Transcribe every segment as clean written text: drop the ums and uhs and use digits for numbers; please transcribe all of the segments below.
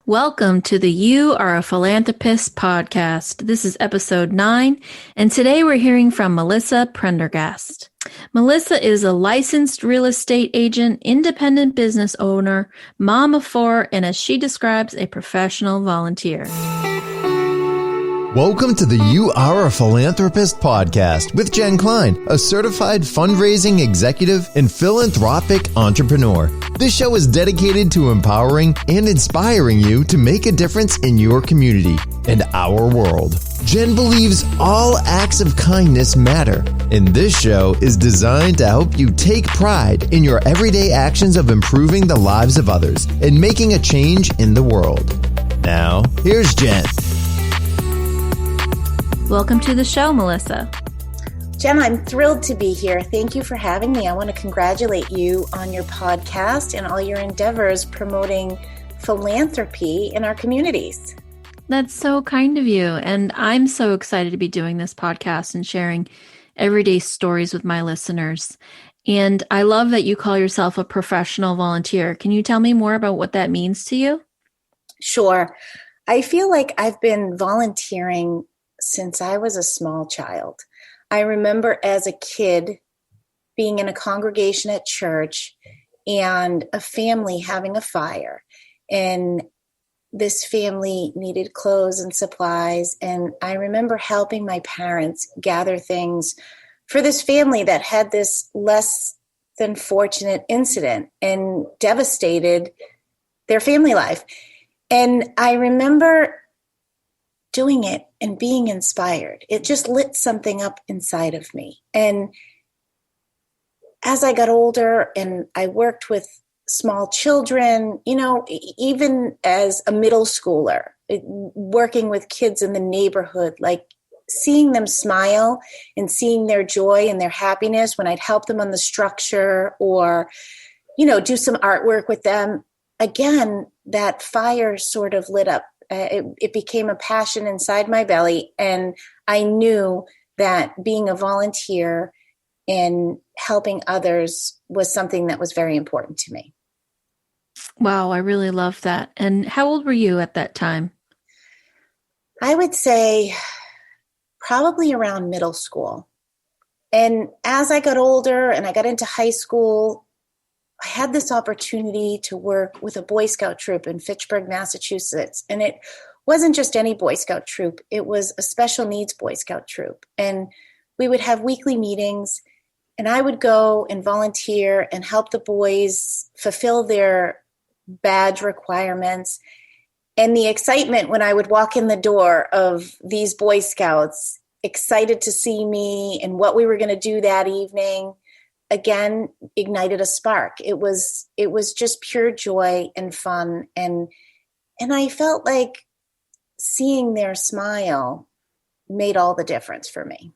Welcome to the You Are a Philanthropist podcast. This is episode 9, and today we're hearing from Melissa Prendergast. Melissa is a licensed real estate agent, independent business owner, mom of 4, and as she describes, a professional volunteer. Welcome to the You Are a Philanthropist podcast with Jen Klein, a certified fundraising executive and philanthropic entrepreneur. This show is dedicated to empowering and inspiring you to make a difference in your community and our world. Jen believes all acts of kindness matter, and this show is designed to help you take pride in your everyday actions of improving the lives of others and making a change in the world. Now, here's Jen. Welcome to the show, Melissa. Jen, I'm thrilled to be here. Thank you for having me. I want to congratulate you on your podcast and all your endeavors promoting philanthropy in our communities. That's so kind of you. And I'm so excited to be doing this podcast and sharing everyday stories with my listeners. And I love that you call yourself a professional volunteer. Can you tell me more about what that means to you? Sure. I feel like I've been volunteering since I was a small child. I remember as a kid being in a congregation at church and a family having a fire. And this family needed clothes and supplies. And I remember helping my parents gather things for this family that had this less than fortunate incident and devastated their family life. And I remember doing it and being inspired. It just lit something up inside of me. And as I got older and I worked with small children, even as a middle schooler, working with kids in the neighborhood, like seeing them smile and seeing their joy and their happiness when I'd help them on the structure or, do some artwork with them. Again, that fire sort of lit up. It became a passion inside my belly, and I knew that being a volunteer and helping others was something that was very important to me. Wow, I really love that. And how old were you at that time? I would say probably around middle school. And as I got older and I got into high school, I had this opportunity to work with a Boy Scout troop in Fitchburg, Massachusetts. And it wasn't just any Boy Scout troop. It was a special needs Boy Scout troop. And we would have weekly meetings, and I would go and volunteer and help the boys fulfill their badge requirements. And the excitement when I would walk in the door of these Boy Scouts, excited to see me and what we were going to do that evening, again, ignited a spark. It was just pure joy and fun. And I felt like seeing their smile made all the difference for me.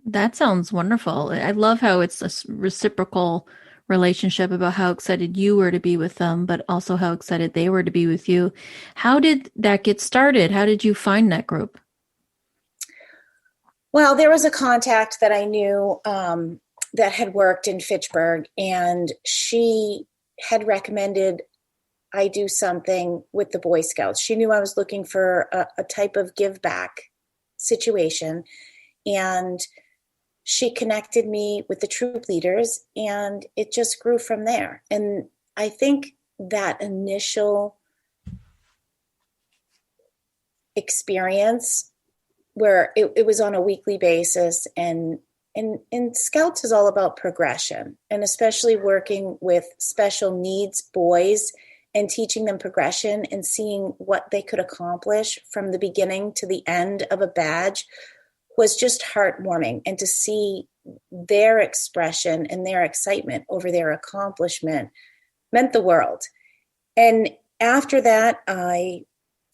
That sounds wonderful. I love how it's a reciprocal relationship about how excited you were to be with them, but also how excited they were to be with you. How did that get started? How did you find that group? Well, there was a contact that I knew that had worked in Fitchburg, and she had recommended I do something with the Boy Scouts. She knew I was looking for a type of give back situation, and she connected me with the troop leaders, and it just grew from there. And I think that initial experience where it was on a weekly basis, and Scouts is all about progression, and especially working with special needs boys and teaching them progression and seeing what they could accomplish from the beginning to the end of a badge was just heartwarming. And to see their expression and their excitement over their accomplishment meant the world. And after that, I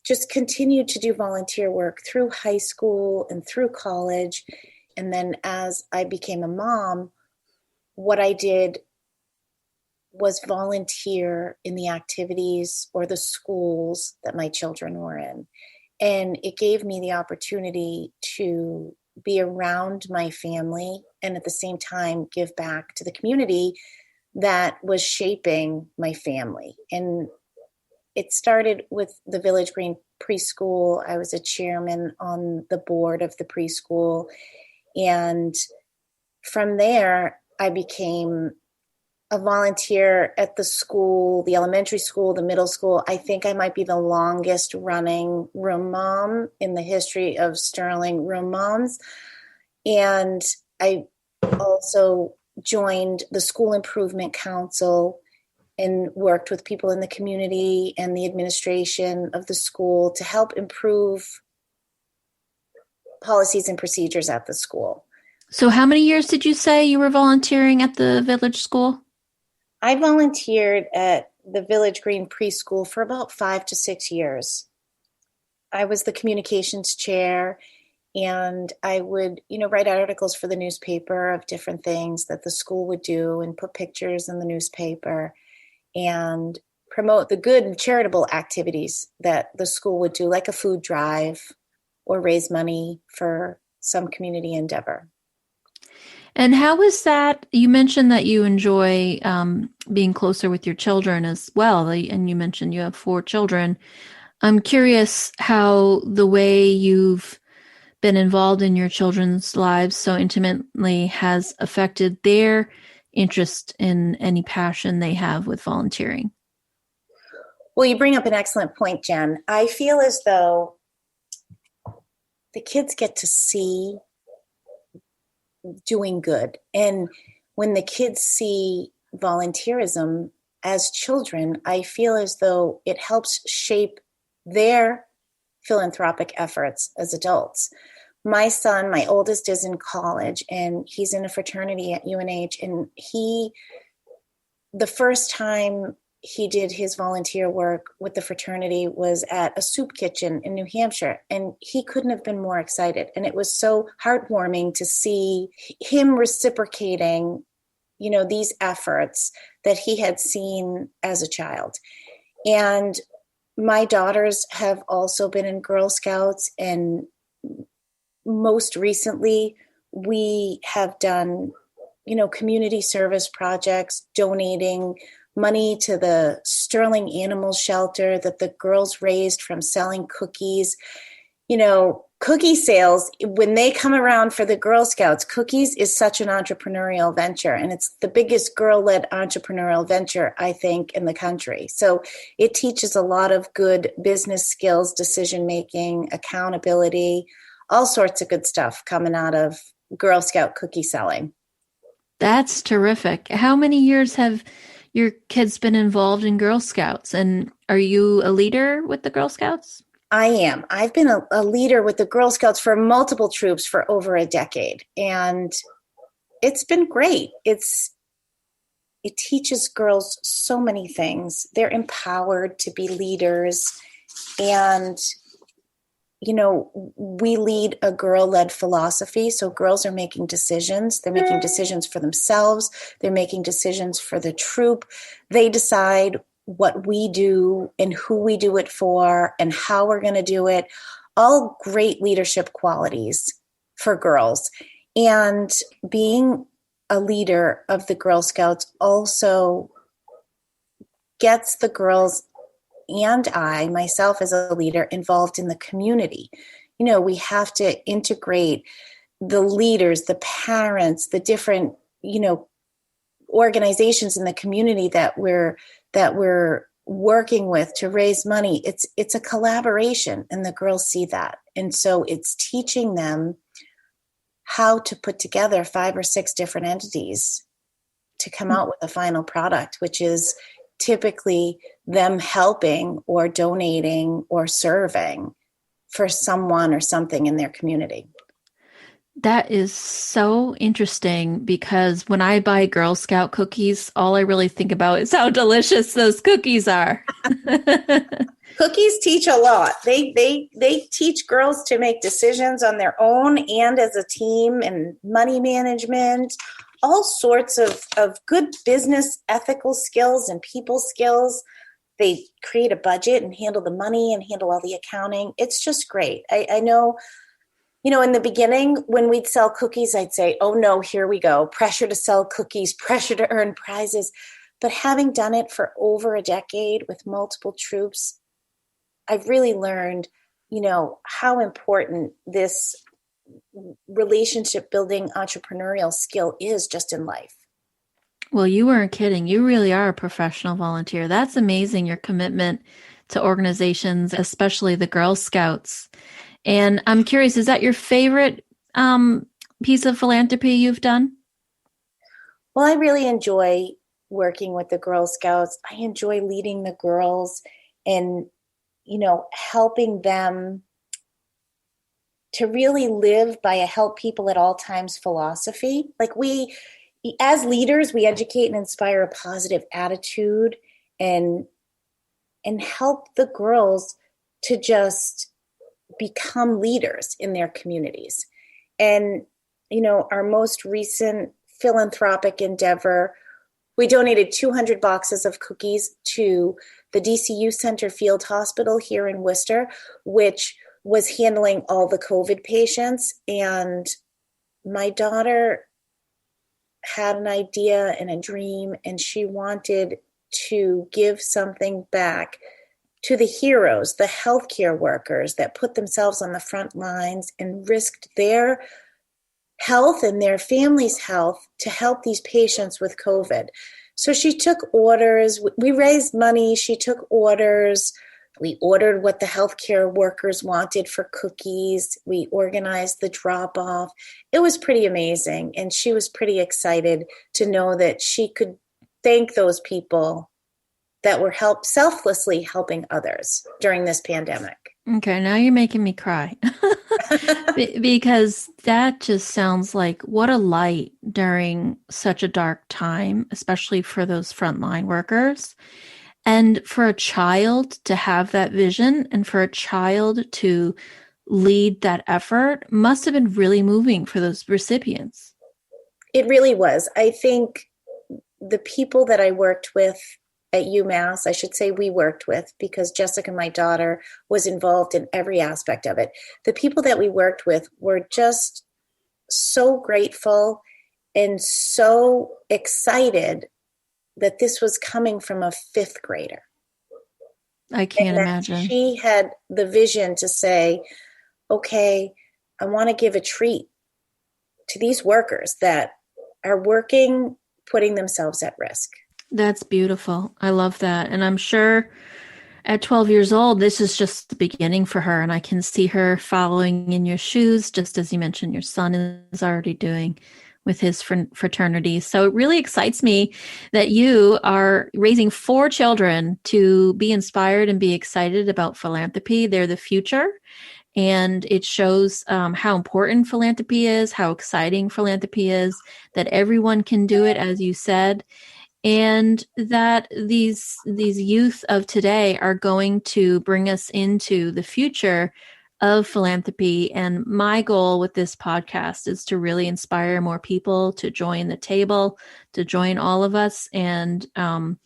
just continued to do volunteer work through high school and through college. And then as I became a mom, what I did was volunteer in the activities or the schools that my children were in. And it gave me the opportunity to be around my family and at the same time give back to the community that was shaping my family. And it started with the Village Green Preschool. I was a chairman on the board of the preschool. And from there, I became a volunteer at the school, the elementary school, the middle school. I think I might be the longest running room mom in the history of Sterling room moms. And I also joined the School Improvement Council and worked with people in the community and the administration of the school to help improve policies and procedures at the school. So how many years did you say you were volunteering at the village school? I volunteered at the Village Green Preschool for about 5 to 6 years. I was the communications chair, and I would, write articles for the newspaper of different things that the school would do and put pictures in the newspaper and promote the good and charitable activities that the school would do, like a food drive or raise money for some community endeavor. And how is that? You mentioned that you enjoy being closer with your children as well, and you mentioned you have 4 children. I'm curious how the way you've been involved in your children's lives so intimately has affected their interest in any passion they have with volunteering. Well, you bring up an excellent point, Jen. I feel as though the kids get to see doing good. And when the kids see volunteerism as children, I feel as though it helps shape their philanthropic efforts as adults. My son, my oldest, is in college and he's in a fraternity at UNH. And the first time he did his volunteer work with the fraternity was at a soup kitchen in New Hampshire. And he couldn't have been more excited. And it was so heartwarming to see him reciprocating, these efforts that he had seen as a child. And my daughters have also been in Girl Scouts, and most recently we have done, community service projects, donating money to the Sterling Animal Shelter that the girls raised from selling cookies. Cookie sales, when they come around for the Girl Scouts, cookies is such an entrepreneurial venture. And it's the biggest girl-led entrepreneurial venture, I think, in the country. So it teaches a lot of good business skills, decision-making, accountability, all sorts of good stuff coming out of Girl Scout cookie selling. That's terrific. How many years have your kids been involved in Girl Scouts? And are you a leader with the Girl Scouts? I am. I've been a leader with the Girl Scouts for multiple troops for over a decade. And it's been great. It teaches girls so many things. They're empowered to be leaders. And, we lead a girl-led philosophy. So girls are making decisions. They're making decisions for themselves. They're making decisions for the troop. They decide what we do and who we do it for and how we're going to do it. All great leadership qualities for girls. And being a leader of the Girl Scouts also gets the girls and I, myself as a leader, involved in the community. We have to integrate the leaders, the parents, the different, organizations in the community that we're working with to raise money. It's a collaboration, and the girls see that. And so it's teaching them how to put together 5 or 6 different entities to come out with a final product, which is typically them helping or donating or serving for someone or something in their community. That is so interesting, because when I buy Girl Scout cookies, all I really think about is how delicious those cookies are. Cookies teach a lot. They teach girls to make decisions on their own and as a team, and money management, all sorts of good business ethical skills and people skills. They create a budget and handle the money and handle all the accounting. It's just great. I know, in the beginning when we'd sell cookies, I'd say, oh no, here we go. Pressure to sell cookies, pressure to earn prizes. But having done it for over a decade with multiple troops, I've really learned, how important this relationship building entrepreneurial skill is just in life. Well, you weren't kidding. You really are a professional volunteer. That's amazing, your commitment to organizations, especially the Girl Scouts. And I'm curious, is that your favorite piece of philanthropy you've done? Well, I really enjoy working with the Girl Scouts. I enjoy leading the girls and, helping them to really live by a help people at all times philosophy. Like as leaders, we educate and inspire a positive attitude and help the girls to just become leaders in their communities. And, our most recent philanthropic endeavor, we donated 200 boxes of cookies to the DCU Center Field Hospital here in Worcester, which was handling all the COVID patients. And my daughter had an idea and a dream, and she wanted to give something back to the heroes, the healthcare workers that put themselves on the front lines and risked their health and their family's health to help these patients with COVID. So she took orders. We raised money. She took orders. We ordered what the healthcare workers wanted for cookies. We organized the drop-off. It was pretty amazing. And she was pretty excited to know that she could thank those people that were selflessly helping others during this pandemic. Okay, now you're making me cry. Because that just sounds like what a light during such a dark time, especially for those frontline workers. And for a child to have that vision and for a child to lead that effort must have been really moving for those recipients. It really was. I think the people that I worked with at UMass, I should say we worked with, because Jessica, my daughter, was involved in every aspect of it. The people that we worked with were just so grateful and so excited that this was coming from a fifth grader. I can't imagine. She had the vision to say, okay, I want to give a treat to these workers that are working, putting themselves at risk. That's beautiful. I love that. And I'm sure at 12 years old, this is just the beginning for her. And I can see her following in your shoes, just as you mentioned, your son is already doing with his fraternity. So it really excites me that you are raising 4 children to be inspired and be excited about philanthropy. They're the future. And it shows how important philanthropy is, how exciting philanthropy is, that everyone can do it, as you said. And that these youth of today are going to bring us into the future of philanthropy. And my goal with this podcast is to really inspire more people to join the table, to join all of us. And I'm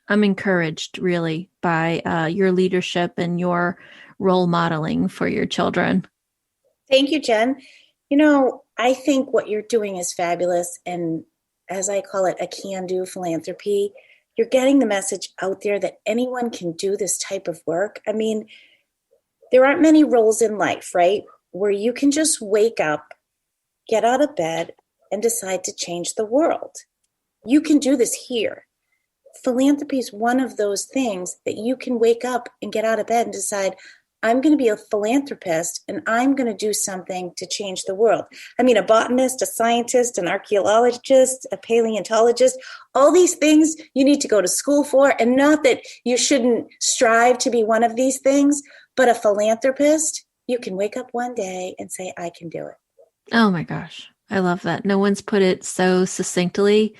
encouraged really by your leadership and your role modeling for your children. Thank you, Jen. I think what you're doing is fabulous. And as I call it, a can-do philanthropy. You're getting the message out there that anyone can do this type of work. I mean, there aren't many roles in life, right, where you can just wake up, get out of bed, and decide to change the world. You can do this here. Philanthropy is one of those things that you can wake up and get out of bed and decide, I'm going to be a philanthropist and I'm going to do something to change the world. I mean, a botanist, a scientist, an archaeologist, a paleontologist, all these things you need to go to school for. And not that you shouldn't strive to be one of these things, but a philanthropist, you can wake up one day and say, I can do it. Oh my gosh. I love that. No one's put it so succinctly.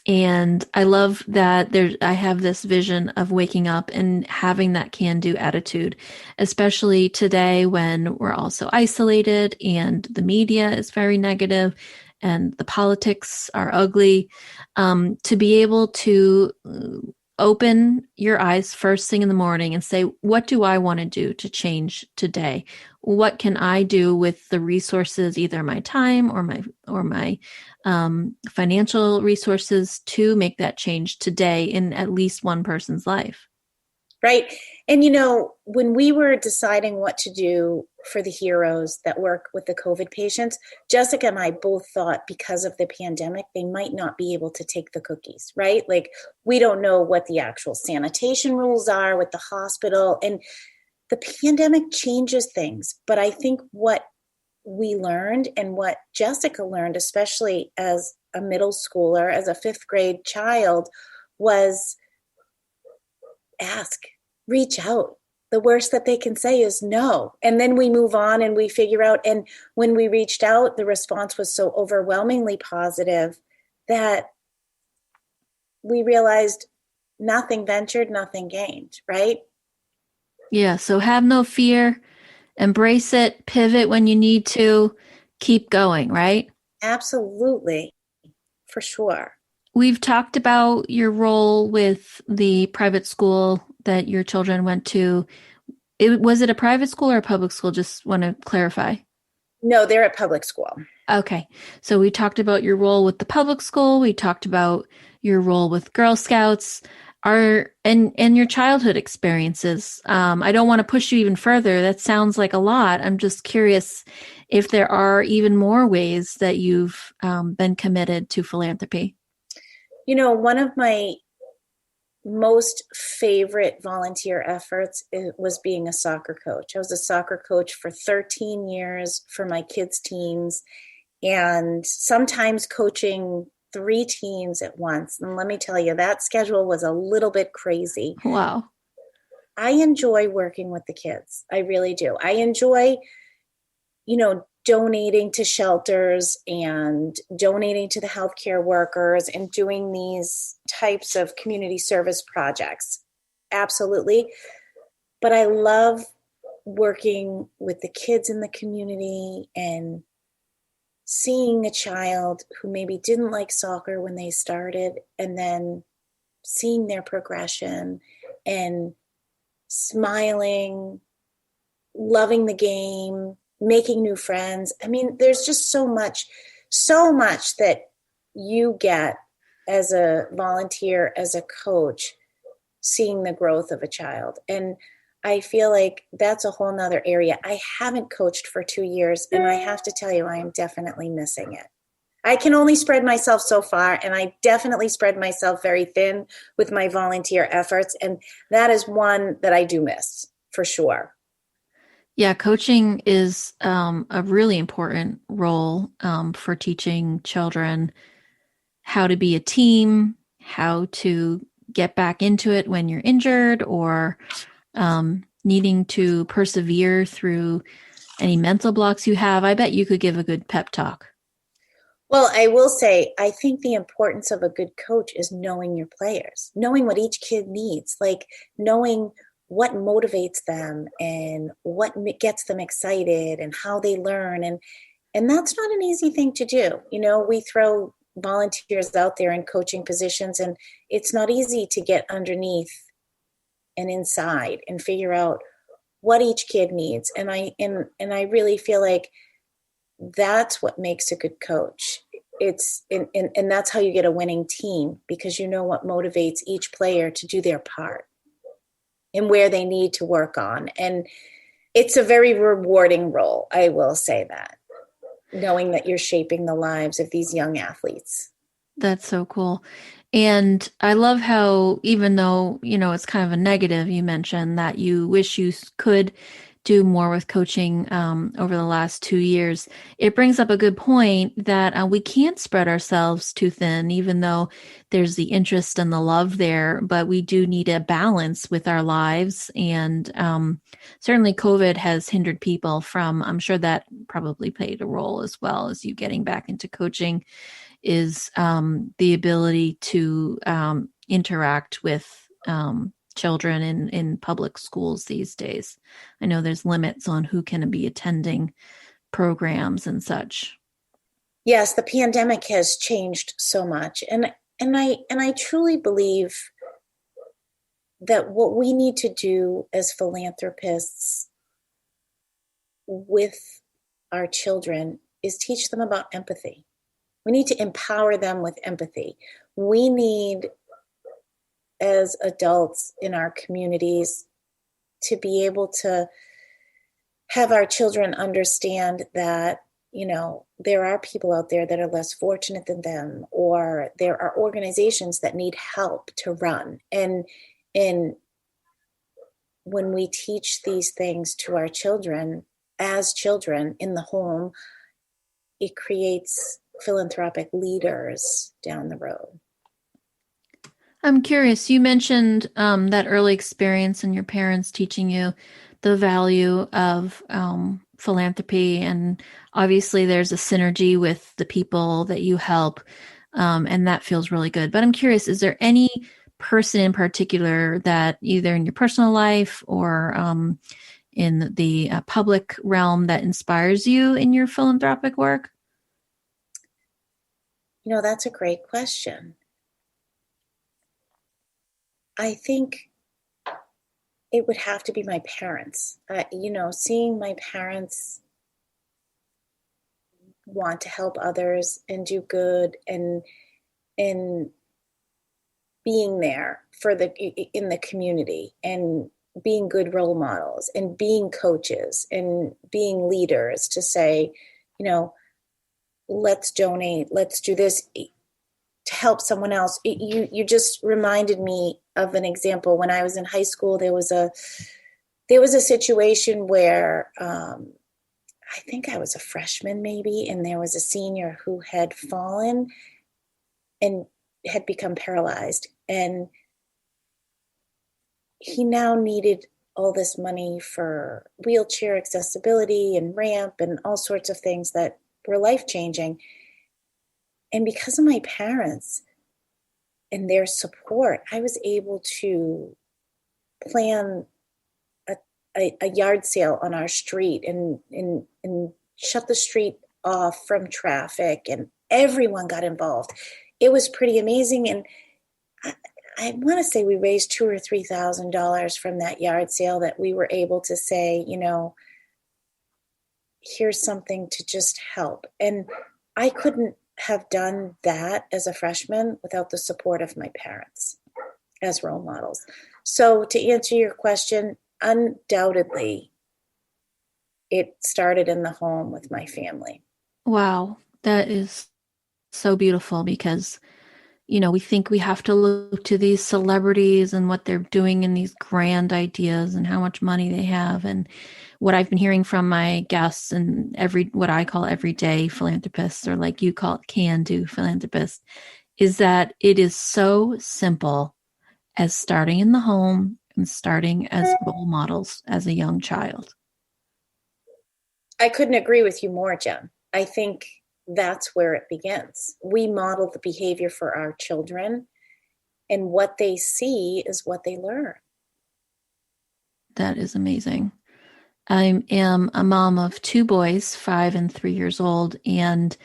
And I love that I have this vision of waking up and having that can-do attitude, especially today when we're also isolated and the media is very negative and the politics are ugly. To be able to open your eyes first thing in the morning and say, what do I want to do to change today? What can I do with the resources, either my time or my financial resources, to make that change today in at least one person's life? Right. And, when we were deciding what to do for the heroes that work with the COVID patients, Jessica and I both thought because of the pandemic, they might not be able to take the cookies, right? Like, we don't know what the actual sanitation rules are with the hospital. And the pandemic changes things. But I think what we learned and what Jessica learned, especially as a middle schooler, as a fifth grade child, was ask, reach out. The worst that they can say is no. And then we move on and we figure out. And when we reached out, the response was so overwhelmingly positive that we realized nothing ventured, nothing gained, right? Yeah. So have no fear, embrace it, pivot when you need to, keep going, right? Absolutely. For sure. We've talked about your role with the private school that your children went to. Was it a private school or a public school? Just want to clarify. No, they're at public school. Okay. So we talked about your role with the public school. We talked about your role with Girl Scouts, and your childhood experiences. I don't want to push you even further. That sounds like a lot. I'm just curious if there are even more ways that you've been committed to philanthropy. One of my most favorite volunteer efforts was being a soccer coach. I was a soccer coach for 13 years for my kids' teams, and sometimes coaching 3 teams at once. And let me tell you, that schedule was a little bit crazy. Wow. I enjoy working with the kids. I really do. I enjoy, donating to shelters and donating to the healthcare workers and doing these types of community service projects. Absolutely. But I love working with the kids in the community and seeing a child who maybe didn't like soccer when they started, and then seeing their progression and smiling, loving the game, making new friends. I mean, there's just so much that you get as a volunteer, as a coach, seeing the growth of a child. And I feel like that's a whole nother area. I haven't coached for 2 years, and I have to tell you, I am definitely missing it. I can only spread myself so far, and I definitely spread myself very thin with my volunteer efforts. And that is one that I do miss for sure. Yeah, coaching is a really important role for teaching children how to be a team, how to get back into it when you're injured, or needing to persevere through any mental blocks you have. I bet you could give a good pep talk. Well, I will say, I think the importance of a good coach is knowing your players, knowing what each kid needs, like knowing what motivates them and what gets them excited and how they learn. And that's not an easy thing to do. We throw volunteers out there in coaching positions, and it's not easy to get underneath and inside and figure out what each kid needs. And I really feel like that's what makes a good coach. And that's how you get a winning team, because you know what motivates each player to do their part and where they need to work on. And it's a very rewarding role, I will say that, knowing that you're shaping the lives of these young athletes. That's so cool. And I love how, even though, it's kind of a negative, you mentioned that you wish you could do more with coaching over the last 2 years. It brings up a good point that we can't spread ourselves too thin, even though there's the interest and the love there, but we do need a balance with our lives. And certainly COVID has hindered people from, I'm sure that probably played a role as well as you getting back into coaching, is the ability to interact with children in public schools these days. I know there's limits on who can be attending programs and such. Yes, the pandemic has changed so much. And I truly believe that what we need to do as philanthropists with our children is teach them about empathy. We need to empower them with empathy. We need, as adults in our communities, to be able to have our children understand that, there are people out there that are less fortunate than them, or there are organizations that need help to run. And when we teach these things to our children, as children in the home, it creates philanthropic leaders down the road. I'm curious, you mentioned that early experience and your parents teaching you the value of philanthropy, and obviously there's a synergy with the people that you help, and that feels really good. But I'm curious, is there any person in particular that either in your personal life or in the public realm that inspires you in your philanthropic work? That's a great question. I think it would have to be my parents. Seeing my parents want to help others and do good, and being there in the community, and being good role models, and being coaches, and being leaders to say, let's donate, let's do this to help someone else. You just reminded me of an example. When I was in high school, there was a situation where I think I was a freshman maybe, and there was a senior who had fallen and had become paralyzed, and he now needed all this money for wheelchair accessibility and ramp and all sorts of things that were life-changing. And because of my parents and their support, I was able to plan a yard sale on our street and shut the street off from traffic, and everyone got involved. It was pretty amazing. And I want to say we raised $2,000 or $3,000 from that yard sale that we were able to say, here's something to just help. And I couldn't have done that as a freshman without the support of my parents as role models. So to answer your question, undoubtedly, it started in the home with my family. Wow, that is so beautiful, because we think we have to look to these celebrities and what they're doing in these grand ideas and how much money they have. And what I've been hearing from my guests and what I call everyday philanthropists, or like you call it can-do philanthropists, is that it is so simple as starting in the home and starting as role models as a young child. I couldn't agree with you more, Jen. I think that's where it begins. We model the behavior for our children, and what they see is what they learn. That is amazing. I am a mom of 2 boys, 5 and 3 years old, and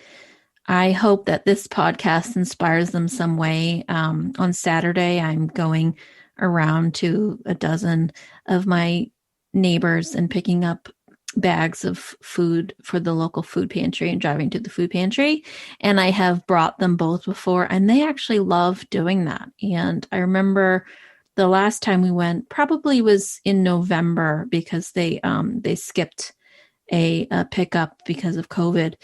I hope that this podcast inspires them some way. On Saturday, I'm going around to a dozen of my neighbors and picking up bags of food for the local food pantry and driving to the food pantry. And I have brought them both before, and they actually love doing that. And I remember the last time we went probably was in November, because they skipped a pickup because of COVID.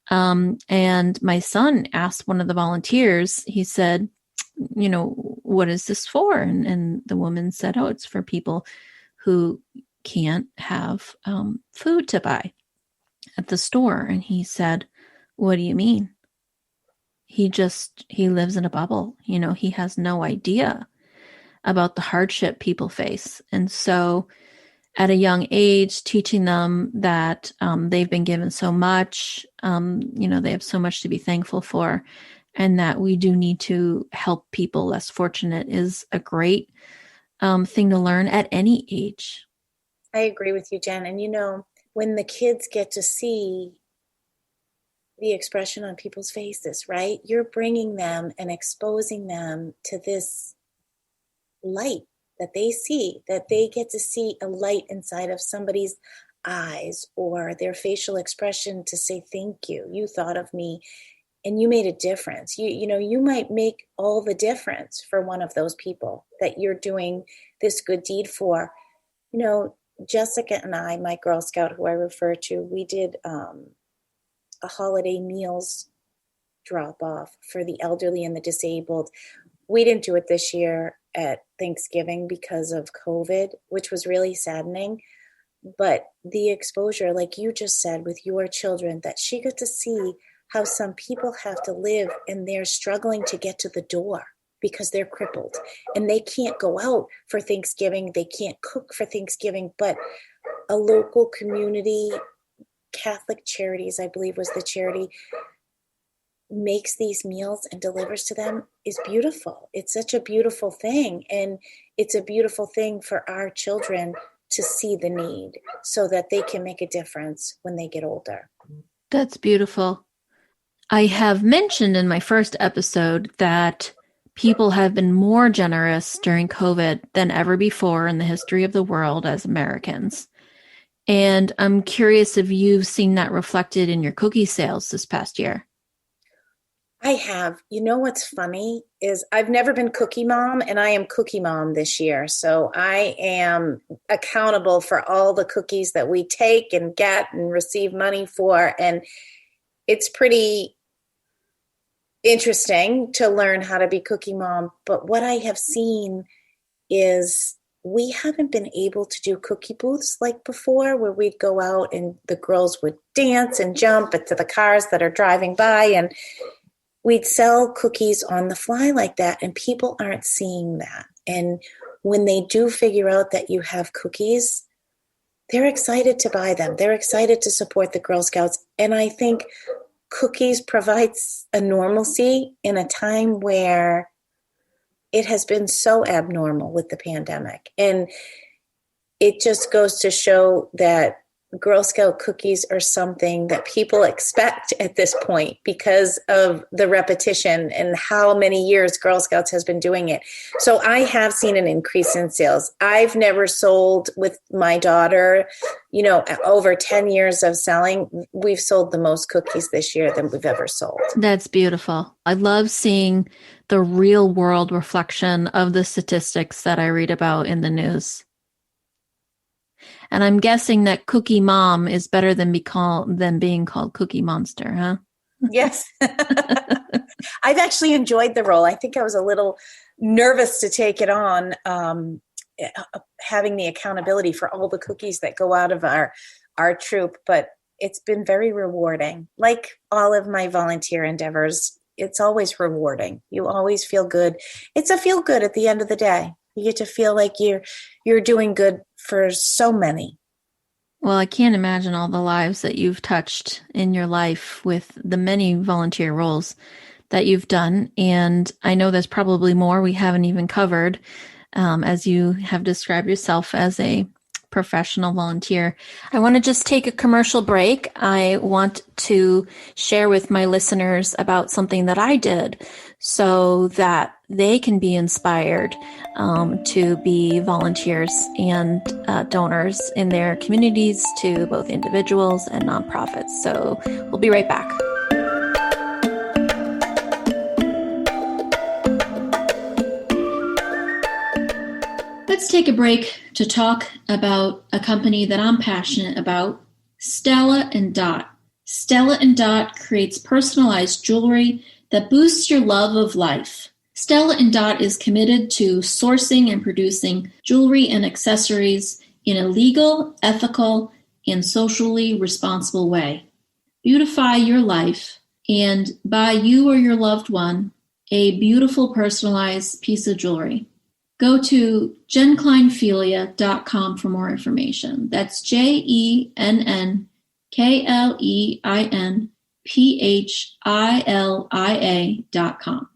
And my son asked one of the volunteers, he said, what is this for? And the woman said, oh, it's for people who can't have food to buy at the store. And he said, what do you mean? He lives in a bubble. He has no idea about the hardship people face. And so at a young age, teaching them that they've been given so much, they have so much to be thankful for, and that we do need to help people less fortunate is a great thing to learn at any age. I agree with you, Jen. And when the kids get to see the expression on people's faces, right? You're bringing them and exposing them to this light that they see, that they get to see a light inside of somebody's eyes or their facial expression to say, thank you, you thought of me and you made a difference. You might make all the difference for one of those people that you're doing this good deed for. Jessica and I, my Girl Scout who I refer to, we did a holiday meals drop off for the elderly and the disabled. We didn't do it this year at Thanksgiving because of COVID, which was really saddening. But the exposure, like you just said, with your children, that she got to see how some people have to live and they're struggling to get to the door because they're crippled and they can't go out for Thanksgiving. They can't cook for Thanksgiving, but a local community, Catholic Charities, I believe was the charity, makes these meals and delivers to them is beautiful. It's such a beautiful thing. And it's a beautiful thing for our children to see the need so that they can make a difference when they get older. That's beautiful. I have mentioned in my first episode that people have been more generous during COVID than ever before in the history of the world as Americans. And I'm curious if you've seen that reflected in your cookie sales this past year. I have. What's funny is I've never been cookie mom, and I am cookie mom this year. So I am accountable for all the cookies that we take and get and receive money for. And it's pretty interesting to learn how to be cookie mom. But what I have seen is we haven't been able to do cookie booths like before, where we'd go out and the girls would dance and jump into the cars that are driving by, and we'd sell cookies on the fly like that. And people aren't seeing that. And when they do figure out that you have cookies, they're excited to buy them. They're excited to support the Girl Scouts. And I think cookies provides a normalcy in a time where it has been so abnormal with the pandemic. And it just goes to show that Girl Scout cookies are something that people expect at this point because of the repetition and how many years Girl Scouts has been doing it. So I have seen an increase in sales. I've never sold with my daughter, over 10 years of selling. We've sold the most cookies this year than we've ever sold. That's beautiful. I love seeing the real world reflection of the statistics that I read about in the news. And I'm guessing that Cookie Mom is better than being called Cookie Monster, huh? Yes. I've actually enjoyed the role. I think I was a little nervous to take it on, having the accountability for all the cookies that go out of our troop, but it's been very rewarding. Like all of my volunteer endeavors, it's always rewarding. You always feel good. It's a feel good at the end of the day. You get to feel like you're doing good for so many. Well, I can't imagine all the lives that you've touched in your life with the many volunteer roles that you've done. And I know there's probably more we haven't even covered, as you have described yourself as a professional volunteer. I want to just take a commercial break. I want to share with my listeners about something that I did so that they can be inspired to be volunteers and donors in their communities, to both individuals and nonprofits. So we'll be right back. Let's take a break to talk about a company that I'm passionate about, Stella & Dot. Stella & Dot creates personalized jewelry that boosts your love of life. Stella & Dot is committed to sourcing and producing jewelry and accessories in a legal, ethical, and socially responsible way. Beautify your life and buy you or your loved one a beautiful personalized piece of jewelry. Go to JennKleinPhilia.com for more information. That's JennKleinPhilia.com.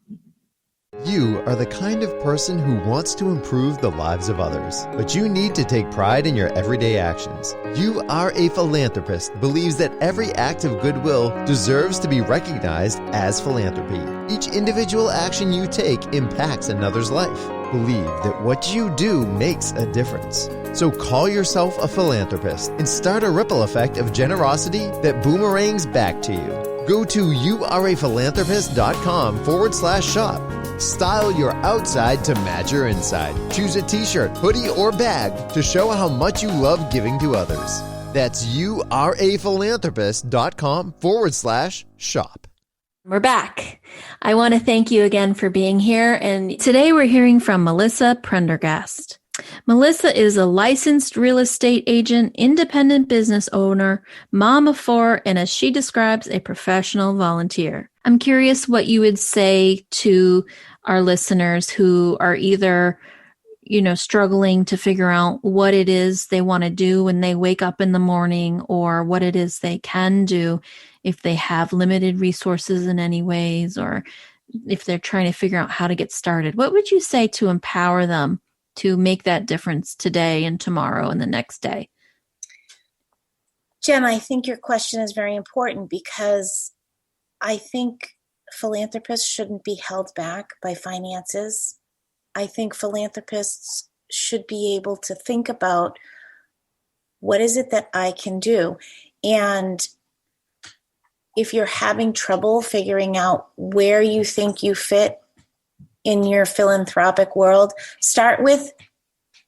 You are the kind of person who wants to improve the lives of others, but you need to take pride in your everyday actions. You Are a Philanthropist believes that every act of goodwill deserves to be recognized as philanthropy. Each individual action you take impacts another's life. believe that what you do makes a difference. So call yourself a philanthropist and start a ripple effect of generosity that boomerangs back to you. Go to youareaphilanthropist.com/shop. Style your outside to match your inside. Choose a t-shirt, hoodie, or bag to show how much you love giving to others. That's youareaphilanthropist.com/shop. We're back. I want to thank you again for being here. And today we're hearing from Melissa Prendergast. Melissa is a licensed real estate agent, independent business owner, mom of 4, and as she describes, a professional volunteer. I'm curious what you would say to our listeners who are either, struggling to figure out what it is they want to do when they wake up in the morning, or what it is they can do if they have limited resources in any ways, or if they're trying to figure out how to get started. What would you say to empower them to make that difference today and tomorrow and the next day? Jen, I think your question is very important because I think philanthropists shouldn't be held back by finances. I think philanthropists should be able to think about what is it that I can do. And if you're having trouble figuring out where you think you fit in your philanthropic world, start with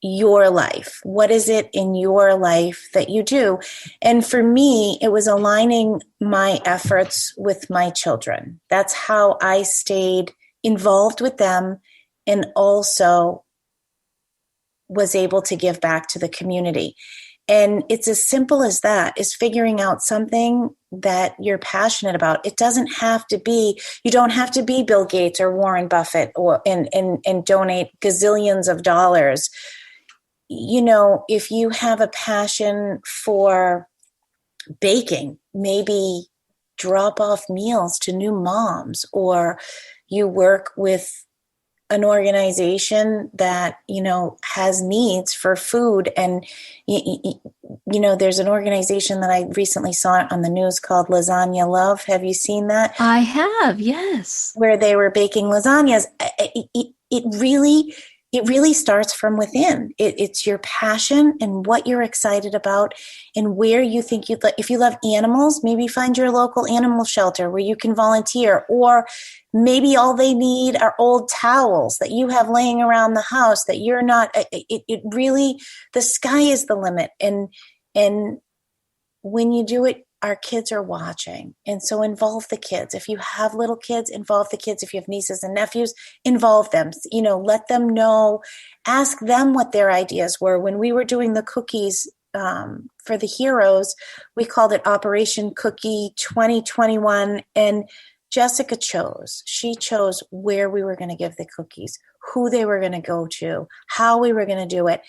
your life. What is it in your life that you do? And for me, it was aligning my efforts with my children. That's how I stayed involved with them and also was able to give back to the community. And it's as simple as that, is figuring out something that you're passionate about. It doesn't have to be, you don't have to be Bill Gates or Warren Buffett and donate gazillions of dollars. If you have a passion for baking, maybe drop off meals to new moms, or you work with an organization that, has needs for food. And, there's an organization that I recently saw on the news called Lasagna Love. Have you seen that? I have, yes. Where they were baking lasagnas. It really starts from within. It's your passion and what you're excited about and where you think if you love animals, maybe find your local animal shelter where you can volunteer, or maybe all they need are old towels that you have laying around the house that you're not, it really, the sky is the limit. And when you do it, our kids are watching. And so involve the kids. If you have little kids, involve the kids. If you have nieces and nephews, involve them. Let them know, ask them what their ideas were. When we were doing the cookies for the heroes, we called it Operation Cookie 2021. And Jessica chose. She chose where we were going to give the cookies, who they were going to go to, how we were going to do it.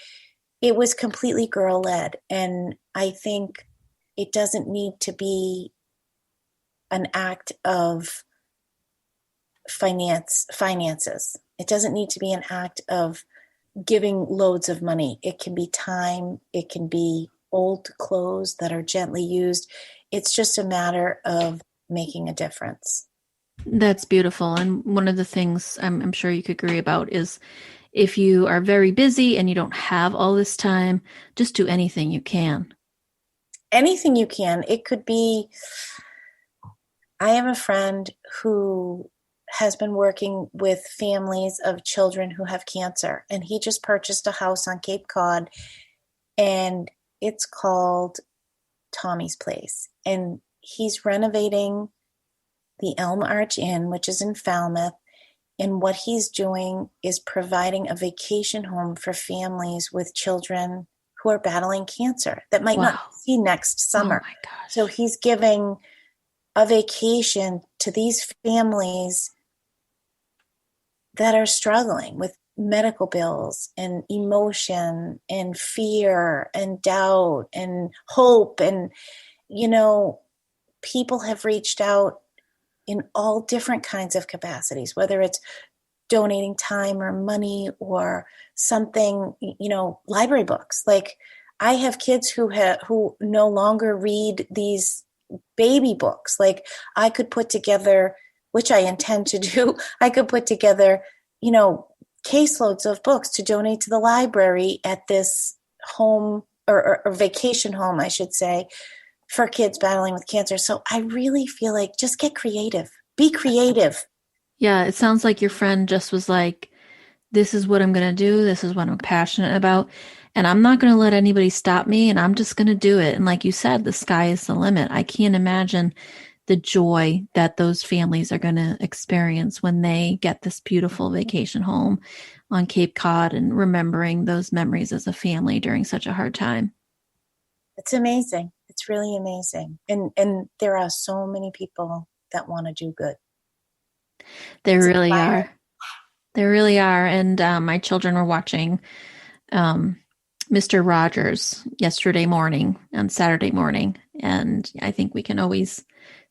It was completely girl-led. And I think it doesn't need to be an act of finances. It doesn't need to be an act of giving loads of money. It can be time. It can be old clothes that are gently used. It's just a matter of making a difference. That's beautiful. And one of the things I'm sure you could agree about is if you are very busy and you don't have all this time, just do anything you can. Anything you can. It could be, I have a friend who has been working with families of children who have cancer, and he just purchased a house on Cape Cod, and it's called Tommy's Place. And he's renovating the Elm Arch Inn, which is in Falmouth. And what he's doing is providing a vacation home for families with children who are battling cancer that might not see next summer. Oh my gosh. So he's giving a vacation to these families that are struggling with medical bills and emotion and fear and doubt and hope. And, people have reached out in all different kinds of capacities, whether it's donating time or money or something, library books. Like I have kids who no longer read these baby books. Like I could put together, which I intend to do, I could put together, caseloads of books to donate to the library at this home or vacation home, I should say, for kids battling with cancer. So I really feel like just get creative. Be creative. Yeah, it sounds like your friend just was like, this is what I'm going to do. This is what I'm passionate about. And I'm not going to let anybody stop me. And I'm just going to do it. And like you said, the sky is the limit. I can't imagine the joy that those families are going to experience when they get this beautiful vacation home on Cape Cod and remembering those memories as a family during such a hard time. It's amazing. It's really amazing. And there are so many people that want to do good. There really are. There really are. And my children were watching Mr. Rogers yesterday morning and Saturday morning. And I think we can always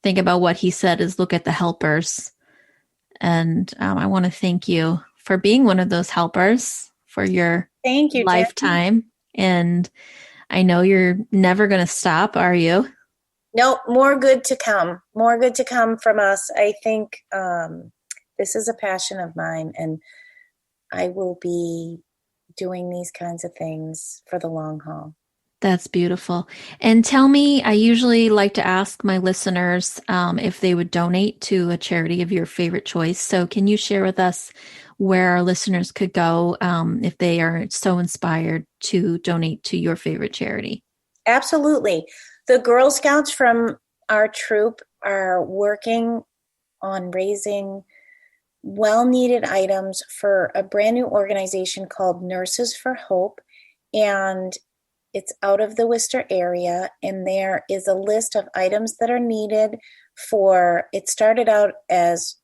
think about what he said is look at the helpers. And I want to thank you for being one of those helpers for your lifetime. And I know you're never going to stop, are you? No, more good to come. More good to come from us. I think this is a passion of mine, and I will be doing these kinds of things for the long haul. That's beautiful. And tell me, I usually like to ask my listeners if they would donate to a charity of your favorite choice. So can you share with us where our listeners could go if they are so inspired to donate to your favorite charity? Absolutely. The Girl Scouts from our troop are working on raising well-needed items for a brand new organization called Nurses for Hope. And it's out of the Worcester area, and there is a list of items that are needed for, it started out as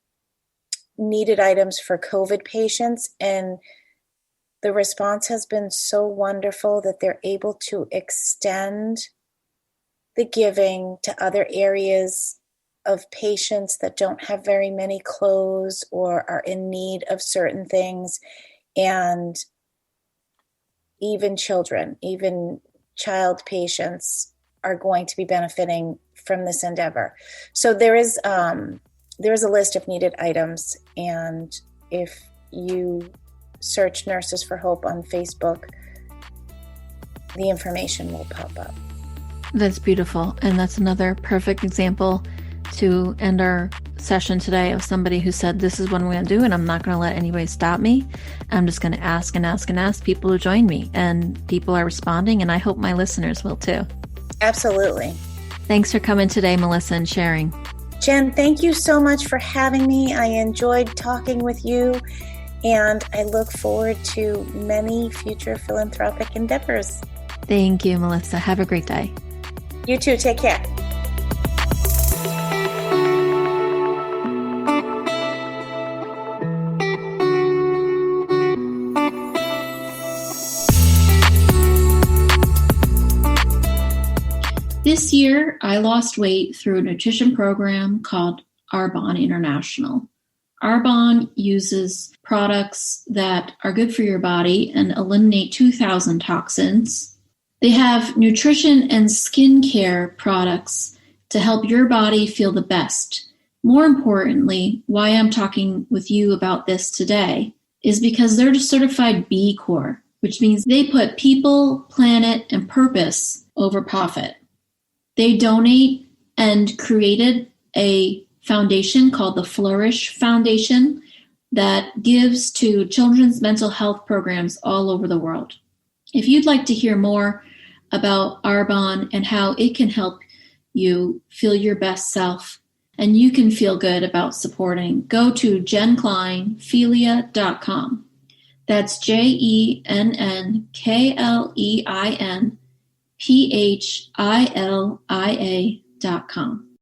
needed items for COVID patients, and the response has been so wonderful that they're able to extend the giving to other areas of patients that don't have very many clothes or are in need of certain things. And even children, even child patients are going to be benefiting from this endeavor. So there is a list of needed items, and if you search Nurses for Hope on Facebook, the information will pop up. That's beautiful. And that's another perfect example to end our session today of somebody who said, this is what I'm going to do, and I'm not going to let anybody stop me. I'm just going to ask and ask and ask people to join me. And people are responding, and I hope my listeners will too. Absolutely. Thanks for coming today, Melissa, and sharing. Jen, thank you so much for having me. I enjoyed talking with you, and I look forward to many future philanthropic endeavors. Thank you, Melissa. Have a great day. You too. Take care. This year, I lost weight through a nutrition program called Arbonne International. Arbonne uses products that are good for your body and eliminate 2,000 toxins. They have nutrition and skincare products to help your body feel the best. More importantly, why I'm talking with you about this today is because they're certified B Corp, which means they put people, planet, and purpose over profit. They donate and created a foundation called the Flourish Foundation that gives to children's mental health programs all over the world. If you'd like to hear more about Arbonne and how it can help you feel your best self and you can feel good about supporting, go to JennKleinPhilia.com. That's JennKleinPhilia.com.